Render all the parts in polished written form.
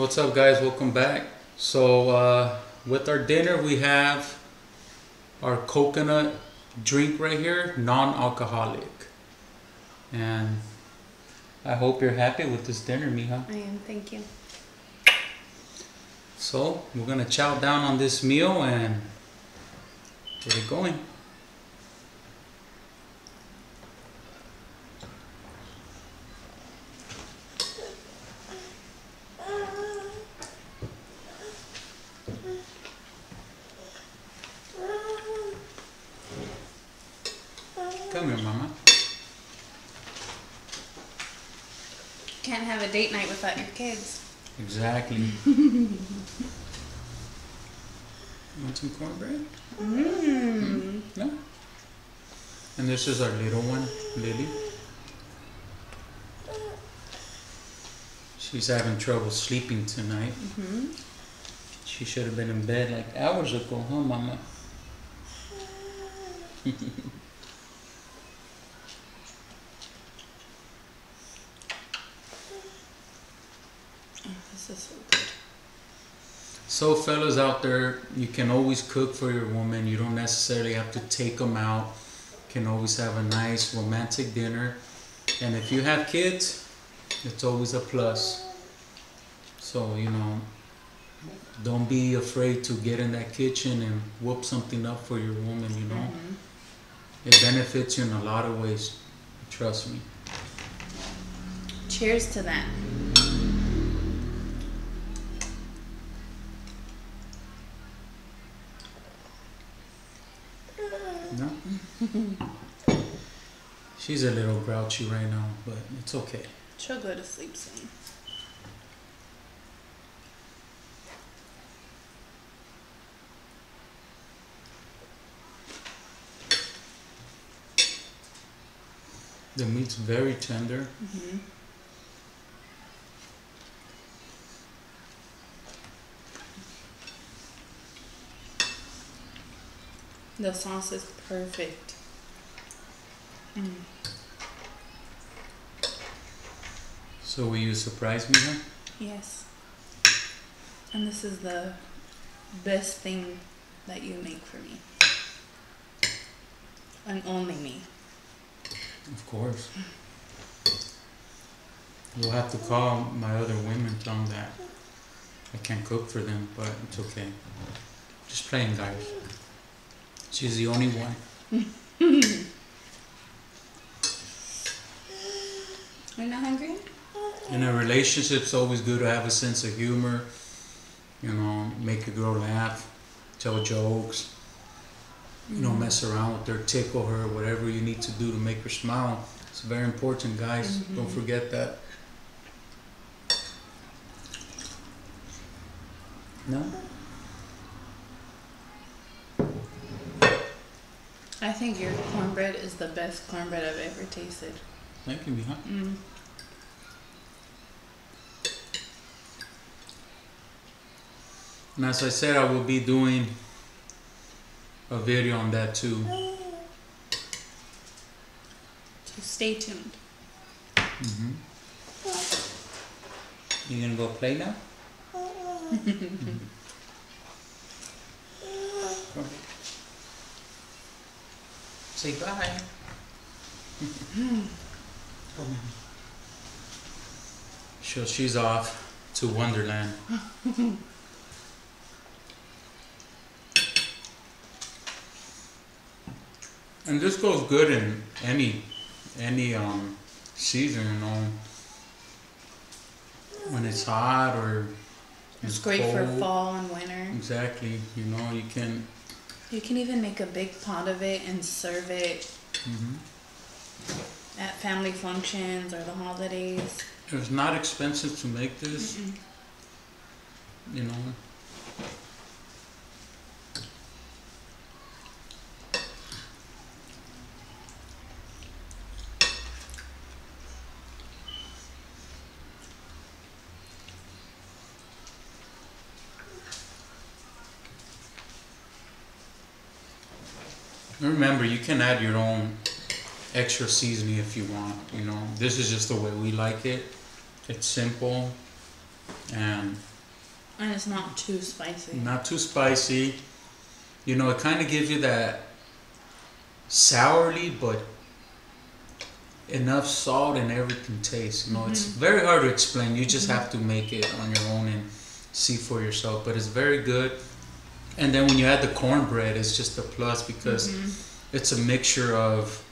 What's up, guys? Welcome back. So with our dinner we have our coconut drink right here, non-alcoholic, and I hope you're happy with this dinner, mija. I am, thank you. So we're gonna chow down on this meal and get it going. Come here, mama. Can't have a date night without your kids. Exactly. Want some cornbread? No? And this is our little one, Lily. She's having trouble sleeping tonight. She should have been in bed like hours ago, huh, mama? This is so good. So fellas out there, you can always cook for your woman. You don't necessarily have to take them out. You can always have a nice romantic dinner. And if you have kids, it's always a plus. So, you know, don't be afraid to get in that kitchen and whoop something up for your woman, you know. It benefits you in a lot of ways. Trust me. Cheers to that. No? She's a little grouchy right now, but it's okay. She'll go to sleep soon. The meat's very tender. The sauce is perfect. So will you surprise me, huh? Yes. And this is the best thing that you make for me. And only me. Of course. We'll have to call my other women, tell them that I can't cook for them, but it's okay. Just playing, guys. She's the only one. You're not hungry? In a relationship, it's always good to have a sense of humor. You know, make a girl laugh, tell jokes. You know, mess around with her, tickle her, whatever you need to do to make her smile. It's very important, guys. Don't forget that. No? I think your cornbread is the best cornbread I've ever tasted. Thank you, Mija. And as I said, I will be doing a video on that too. So stay tuned. You gonna go play now? Say bye. So she's off to Wonderland. And this goes good in any season, you know. When it's hot or It's great cold. for fall and winter. Exactly, you know, you can. You can even make a big pot of it and serve it at family functions or the holidays. It's not expensive to make this, you know. Remember, you can add your own extra seasoning if you want, you know. This is just the way we like it. It's simple and And it's not too spicy. Not too spicy. You know, it kind of gives you that sourly, but enough salt and everything tastes. You know, it's very hard to explain. You just have to make it on your own and see for yourself. But it's very good. And then when you add the cornbread, it's just a plus because it's a mixture of,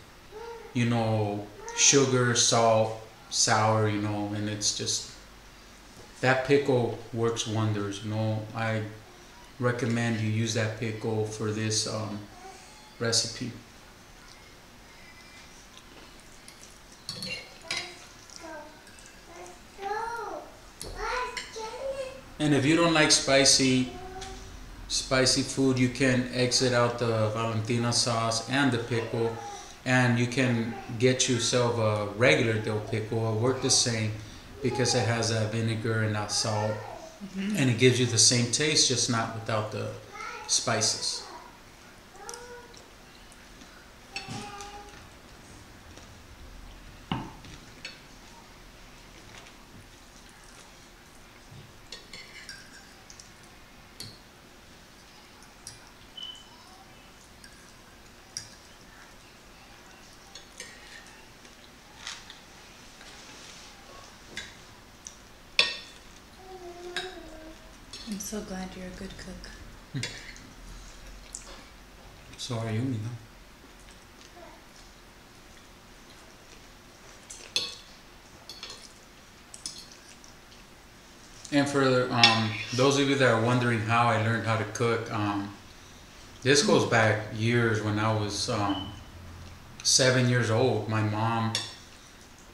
you know, sugar, salt, sour, you know, and it's just, that pickle works wonders. You know, I recommend you use that pickle for this recipe. And if you don't like spicy food, you can exit out the Valentina sauce and the pickle, and you can get yourself a regular dill pickle. It'll work the same because it has that vinegar and that salt, and it gives you the same taste, just not without the spices. I'm so glad you're a good cook. So are you, you know. And for those of you that are wondering how I learned how to cook, this goes back years. When I was 7 years old, my mom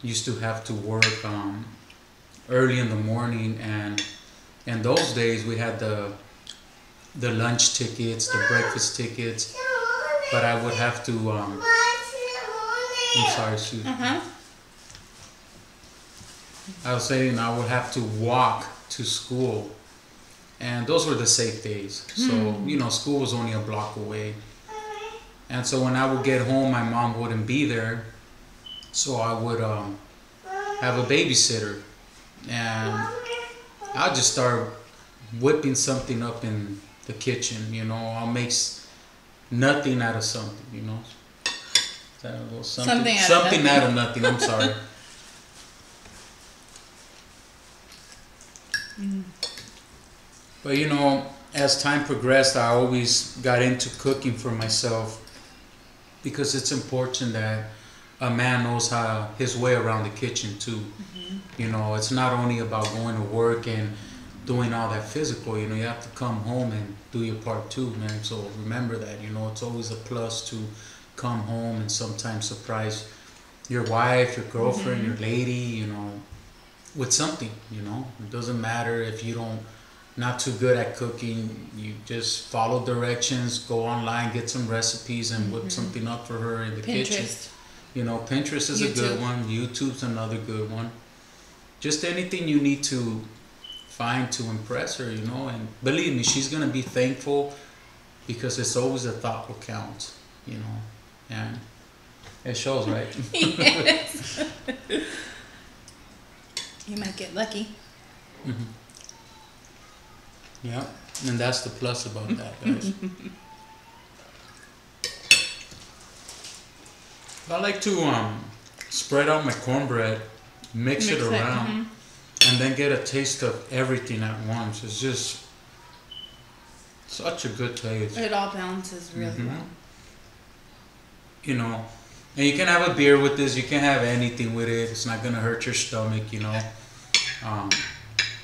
used to have to work early in the morning, and in those days we had the lunch tickets, the breakfast tickets, but I would have to I'm sorry, Sue. I was saying I would have to walk to school, and those were the safe days. So, you know, school was only a block away, and so when I would get home, my mom wouldn't be there, so I would have a babysitter, and I'll just start whipping something up in the kitchen. You know, I'll make nothing out of something. You know, something out of nothing. I'm sorry. But you know, as time progressed, I always got into cooking for myself because it's important that a man knows how his way around the kitchen too. You know, it's not only about going to work and doing all that physical. You know, you have to come home and do your part too, man. So remember that. You know, it's always a plus to come home and sometimes surprise your wife, your girlfriend, your lady, you know, with something. You know, it doesn't matter if you don't, not too good at cooking. You just follow directions, go online, get some recipes, and whip something up for her in the kitchen. You know, Pinterest is a good one. YouTube's another good one. Just anything you need to find to impress her, you know. And believe me, she's gonna be thankful because it's always a thought that counts, you know. And it shows, right? Yes. You might get lucky. Yeah, and that's the plus about that, guys. I like to spread out my cornbread, mix it around, and then get a taste of everything at once. It's just such a good taste. It all balances really well. You know, and you can have a beer with this. You can have anything with it. It's not gonna hurt your stomach, you know.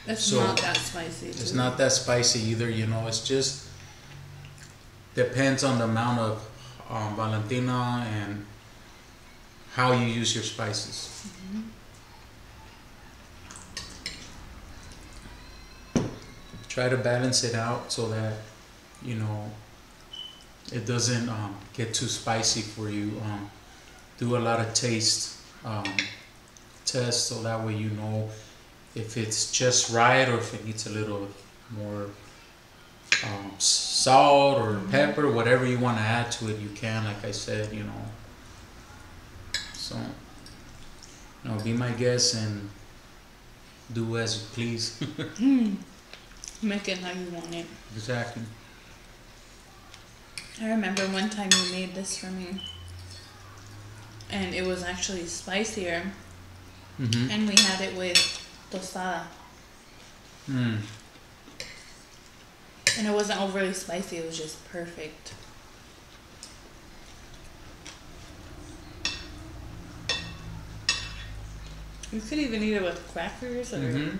It's not that spicy. It's not that spicy either, you know. It's just depends on the amount of Valentina and how you use your spices. Try to balance it out so that, you know, it doesn't get too spicy for you. Do a lot of taste tests so that way you know if it's just right or if it needs a little more salt or pepper, whatever you want to add to it, you can, like I said, you know. So, you know, be my guest and do as you please. Make it how you want it. Exactly. I remember one time you made this for me, and it was actually spicier, Mm-hmm. and we had it with tostada, Mm. and it wasn't overly spicy. It was just perfect. You could even eat it with crackers or. Mm-hmm.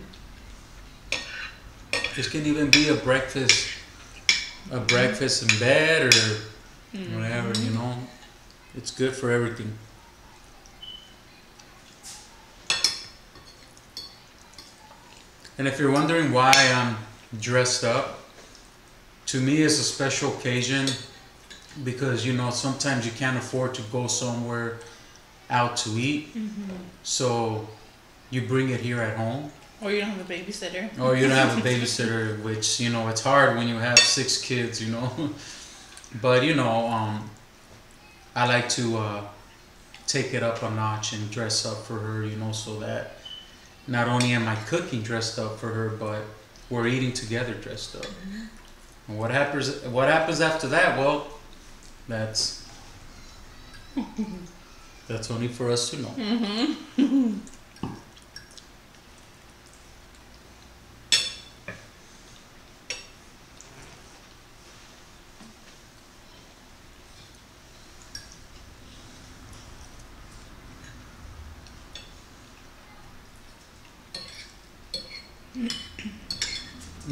This can even be a breakfast in bed or whatever, you know. It's good for everything. And if you're wondering why I'm dressed up, to me it's a special occasion because, you know, sometimes you can't afford to go somewhere out to eat. So you bring it here at home. Or you don't have a babysitter. Or you don't have a babysitter, which, you know, it's hard when you have 6 kids, you know. But, you know, I like to take it up a notch and dress up for her, you know, so that not only am I cooking dressed up for her, but we're eating together dressed up. And what happens after that? Well, that's only for us to know.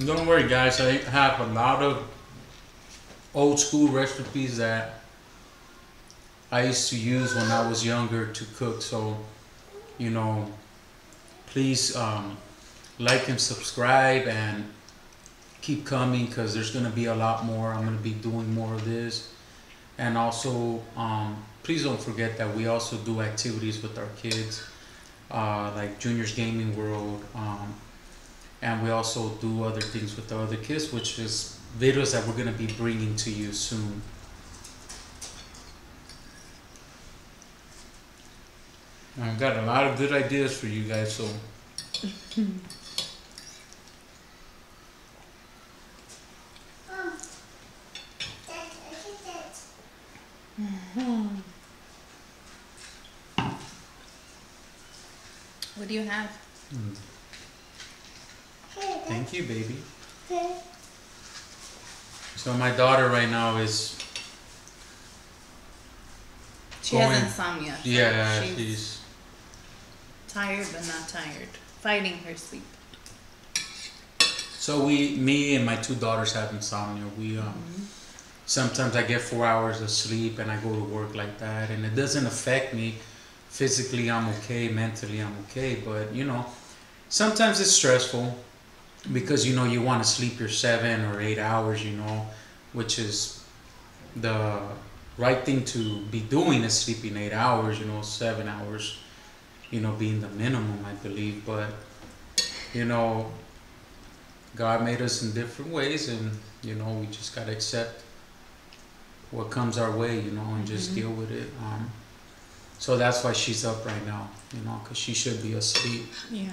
Don't worry, guys. I have a lot of old school recipes that I used to use when I was younger to cook. So, you know, please like and subscribe and keep coming because there's going to be a lot more. I'm going to be doing more of this. And also, please don't forget that we also do activities with our kids, like Junior's Gaming World. And we also do other things with the other kids, which is videos that we're going to be bringing to you soon. I've got a lot of good ideas for you guys, so. What do you have? Thank you, baby. So my daughter right now is. She has insomnia. So Yeah, she's tired but not tired. Fighting her sleep. So me and my 2 daughters have insomnia. We sometimes I get 4 hours of sleep and I go to work like that, and it doesn't affect me. Physically, I'm okay. Mentally, I'm okay. But you know, sometimes it's stressful because you know you want to sleep your 7 or 8 hours. You know, which is the right thing to be doing is sleeping 8 hours. You know, 7 hours. You know, being the minimum, I believe. But you know, God made us in different ways, and you know, we just gotta accept what comes our way. You know, and just deal with it. So that's why she's up right now, you know, because she should be asleep. Yeah.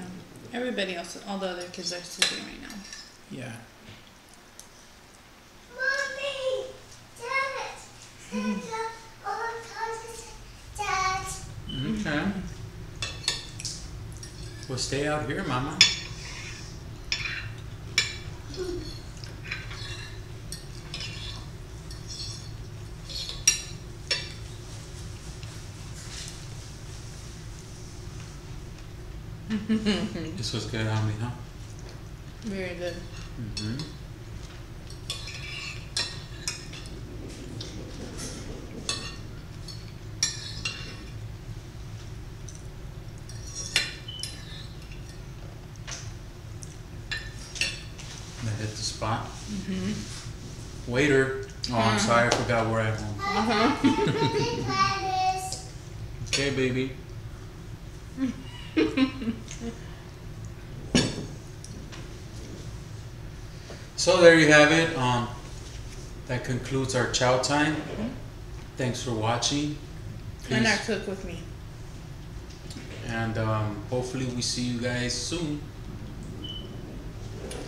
Everybody else, all the other kids are sleeping right now. Yeah. Mommy! Dad! Santa! Oh, Dad! Okay. Well, stay out here, Mama. This was good, Ami, huh? Very good. That hit the spot. Waiter. Oh, I'm sorry, I forgot we're at home. Okay, baby. So there you have it. That concludes our chow time. Thanks for watching. And our Please. cook with me. And hopefully we see you guys soon.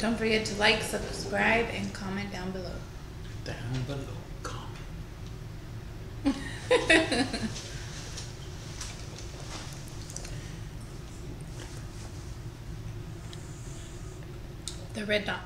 Don't forget to like, subscribe, and comment down below. Down below, comment. The red dot.